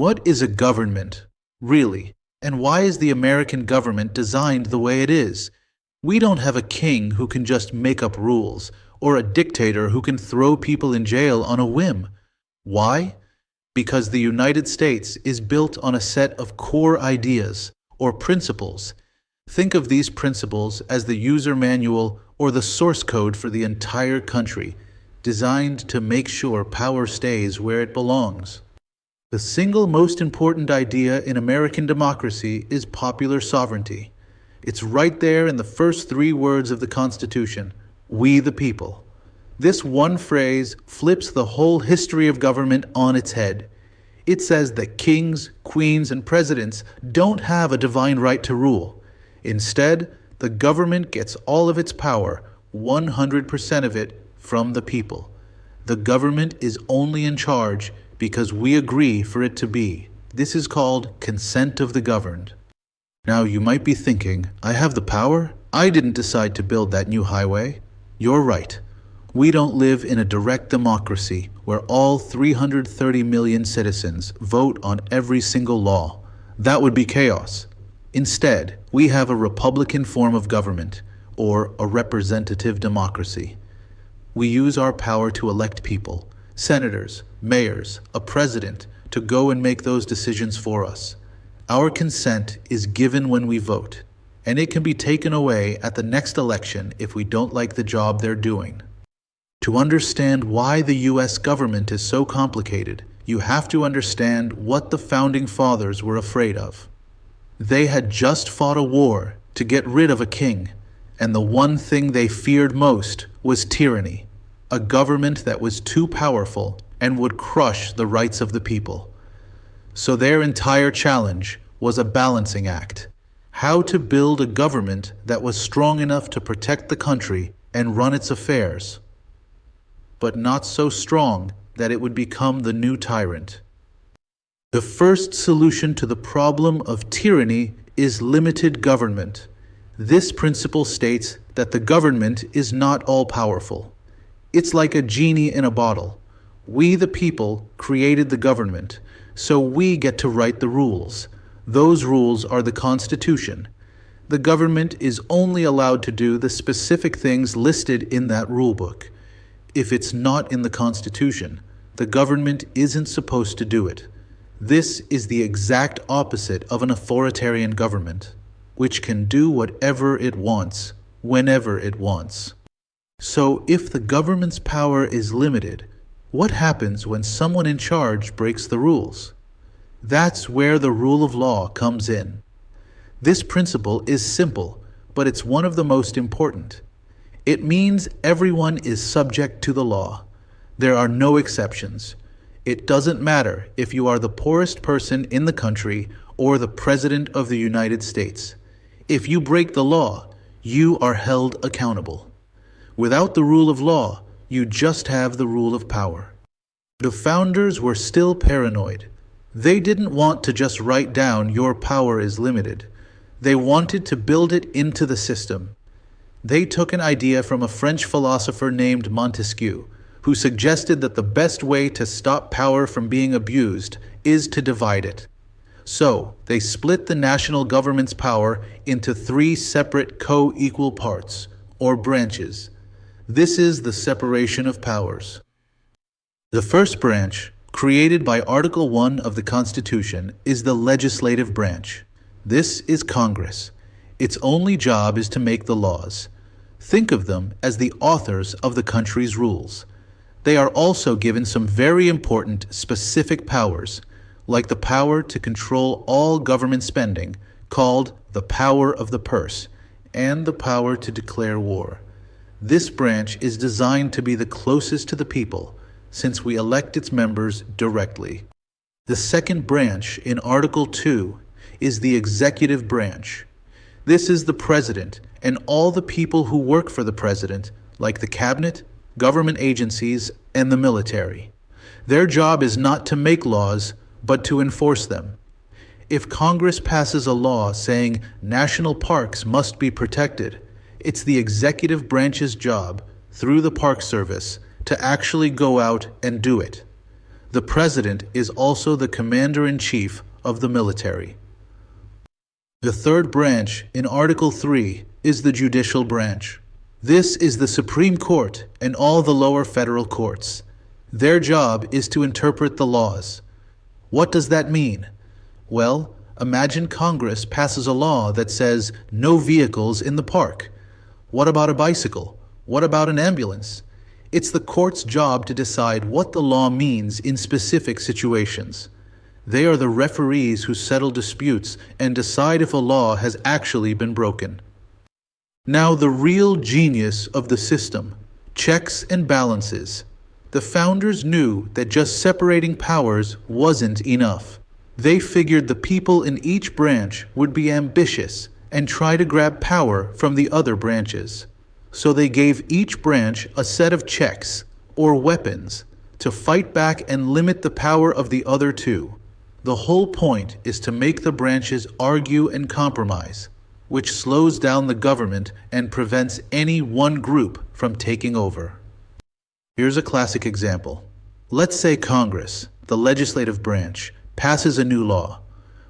What is a government, really? And why is the American government designed the way it is? We don't have a king who can just make up rules, or a dictator who can throw people in jail on a whim. Why? Because the United States is built on a set of core ideas, or principles. Think of these principles as the user manual or the source code for the entire country, designed to make sure power stays where it belongs. The single most important idea in American democracy is popular sovereignty. It's right there in the first 3 words of the Constitution, "We the people." This one phrase flips the whole history of government on its head. It says that kings, queens, and presidents don't have a divine right to rule. Instead, the government gets all of its power, 100% of it, from the people. The government is only in charge because we agree for it to be. This is called consent of the governed. Now you might be thinking, I have the power? I didn't decide to build that new highway. You're right. We don't live in a direct democracy where all 330 million citizens vote on every single law. That would be chaos. Instead, we have a republican form of government, or a representative democracy. We use our power to elect people, senators, mayors, a president, to go and make those decisions for us. Our consent is given when we vote, and it can be taken away at the next election if we don't like the job they're doing. To understand why the US government is so complicated, you have to understand what the Founding Fathers were afraid of. They had just fought a war to get rid of a king, and the one thing they feared most was tyranny, a government that was too powerful and would crush the rights of the people. So their entire challenge was a balancing act: how to build a government that was strong enough to protect the country and run its affairs, but not so strong that it would become the new tyrant. The first solution to the problem of tyranny is limited government. This principle states that the government is not all-powerful. It's like a genie in a bottle. We, the people, created the government, so we get to write the rules. Those rules are the Constitution. The government is only allowed to do the specific things listed in that rulebook. If it's not in the Constitution, the government isn't supposed to do it. This is the exact opposite of an authoritarian government, which can do whatever it wants, whenever it wants. So if the government's power is limited, what happens when someone in charge breaks the rules? That's where the rule of law comes in. This principle is simple, but it's one of the most important. It means everyone is subject to the law. There are no exceptions. It doesn't matter if you are the poorest person in the country or the President of the United States. If you break the law, you are held accountable. Without the rule of law, you just have the rule of power. The founders were still paranoid. They didn't want to just write down your power is limited. They wanted to build it into the system. They took an idea from a French philosopher named Montesquieu, who suggested that the best way to stop power from being abused is to divide it. So, they split the national government's power into 3 separate co-equal parts, or branches. This is the separation of powers. The first branch, created by Article 1 of the Constitution, is the legislative branch. This is Congress. Its only job is to make the laws. Think of them as the authors of the country's rules. They are also given some very important specific powers, like the power to control all government spending, called the power of the purse, and the power to declare war. This branch is designed to be the closest to the people, since we elect its members directly. The second branch in Article 2 is the executive branch. This is the president and all the people who work for the president, like the cabinet, government agencies, and the military. Their job is not to make laws, but to enforce them. If Congress passes a law saying national parks must be protected, it's the executive branch's job, through the Park Service, to actually go out and do it. The president is also the commander-in-chief of the military. The third branch in Article 3 is the judicial branch. This is the Supreme Court and all the lower federal courts. Their job is to interpret the laws. What does that mean? Well, imagine Congress passes a law that says no vehicles in the park. What about a bicycle? What about an ambulance? It's the court's job to decide what the law means in specific situations. They are the referees who settle disputes and decide if a law has actually been broken. Now, the real genius of the system: checks and balances. The founders knew that just separating powers wasn't enough. They figured the people in each branch would be ambitious and try to grab power from the other branches. So they gave each branch a set of checks, or weapons, to fight back and limit the power of the other two. The whole point is to make the branches argue and compromise, which slows down the government and prevents any one group from taking over. Here's a classic example. Let's say Congress, the legislative branch, passes a new law,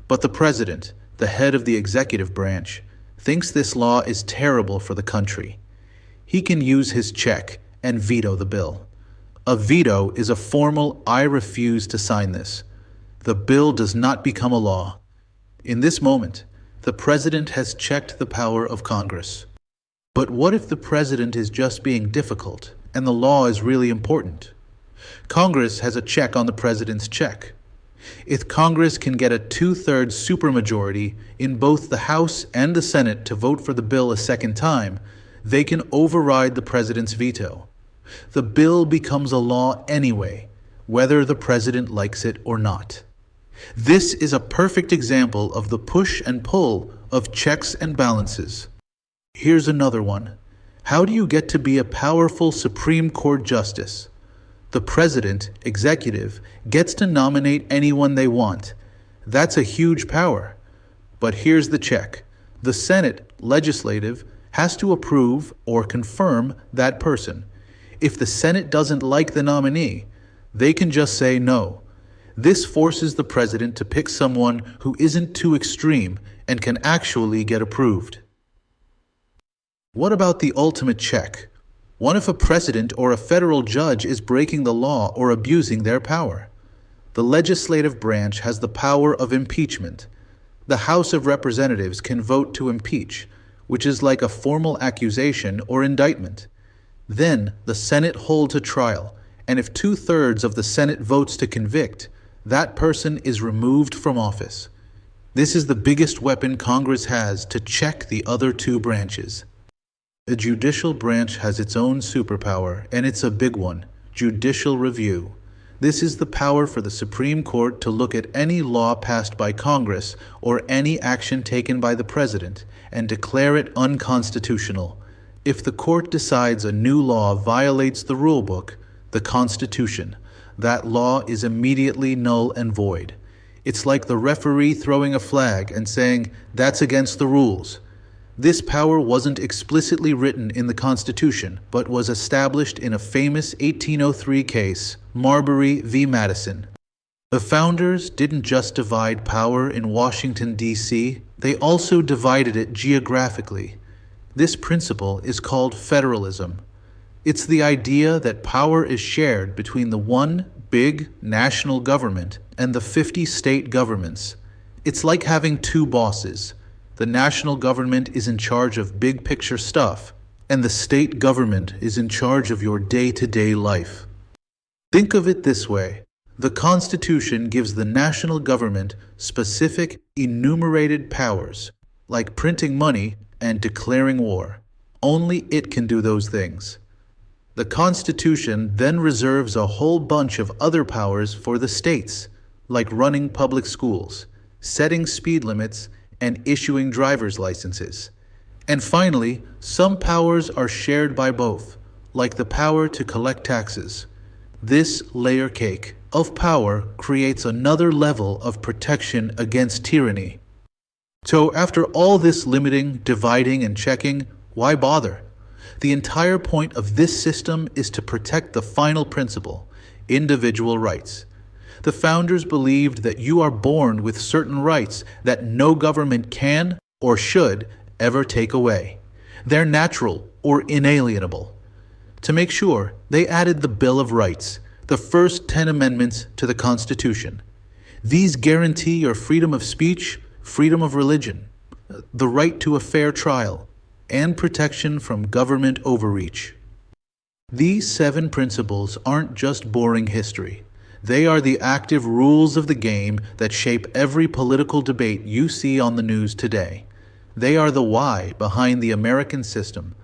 but the president, the head of the executive branch, thinks this law is terrible for the country. He can use his check and veto the bill. A veto is a formal "I refuse to sign this." The bill does not become a law. In this moment, the president has checked the power of Congress. But what if the president is just being difficult and the law is really important? Congress has a check on the president's check. If Congress can get a 2/3 supermajority in both the House and the Senate to vote for the bill a second time, they can override the president's veto. The bill becomes a law anyway, whether the president likes it or not. This is a perfect example of the push and pull of checks and balances. Here's another one. How do you get to be a powerful Supreme Court justice? The president, executive, gets to nominate anyone they want. That's a huge power. But here's the check. The Senate, legislative, has to approve or confirm that person. If the Senate doesn't like the nominee, they can just say no. This forces the president to pick someone who isn't too extreme and can actually get approved. What about the ultimate check? What if a president or a federal judge is breaking the law or abusing their power? The legislative branch has the power of impeachment. The House of Representatives can vote to impeach, which is like a formal accusation or indictment. Then the Senate holds a trial, and if 2/3 of the Senate votes to convict, that person is removed from office. This is the biggest weapon Congress has to check the other two branches. The judicial branch has its own superpower, and it's a big one: judicial review. This is the power for the Supreme Court to look at any law passed by Congress or any action taken by the president and declare it unconstitutional. If the court decides a new law violates the rulebook, the Constitution, that law is immediately null and void. It's like the referee throwing a flag and saying, "That's against the rules." This power wasn't explicitly written in the Constitution, but was established in a famous 1803 case, Marbury v. Madison. The founders didn't just divide power in Washington, D.C., they also divided it geographically. This principle is called federalism. It's the idea that power is shared between the one big national government and the 50 state governments. It's like having two bosses. The national government is in charge of big picture stuff, and the state government is in charge of your day-to-day life. Think of it this way. The Constitution gives the national government specific enumerated powers, like printing money and declaring war. Only it can do those things. The Constitution then reserves a whole bunch of other powers for the states, like running public schools, setting speed limits, and issuing driver's licenses. And finally, some powers are shared by both, like the power to collect taxes. This layer cake of power creates another level of protection against tyranny. So after all this limiting, dividing, and checking, why bother? The entire point of this system is to protect the final principle, individual rights. The founders believed that you are born with certain rights that no government can or should ever take away. They're natural or inalienable. To make sure, they added the Bill of Rights, the first 10 amendments to the Constitution. These guarantee your freedom of speech, freedom of religion, the right to a fair trial, and protection from government overreach. These 7 principles aren't just boring history. They are the active rules of the game that shape every political debate you see on the news today. They are the why behind the American system.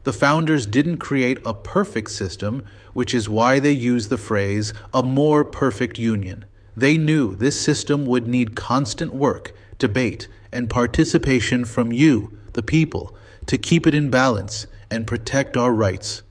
The founders didn't create a perfect system, which is why they use the phrase, a more perfect union. They knew this system would need constant work, debate, and participation from you, the people, to keep it in balance and protect our rights.